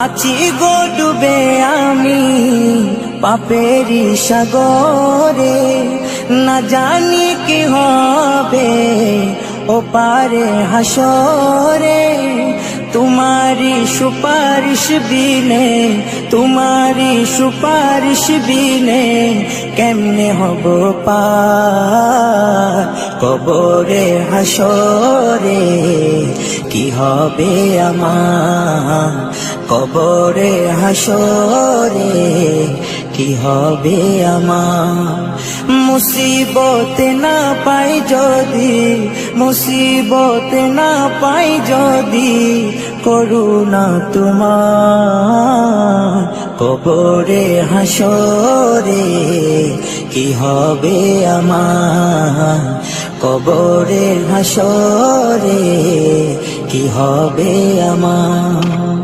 আছি গো ডুবে আমি পাপেরি সাগরে, না জানি কি হবে ও পারে হাসরে। তোমারি সুপারিশ বিনে, তোমারি সুপারিশ বিনে কেমনে হব পার কবরে হাসরে। কি হবে আমার কবরে হাসরে, কি হবে আমার। মুসিবতে না পাই যদি, মুসিবতে না পাই যদি করুণা তোমার কবরে হাসরে। কি হবে আমার কবরে হাসরে, কি হবে আমার।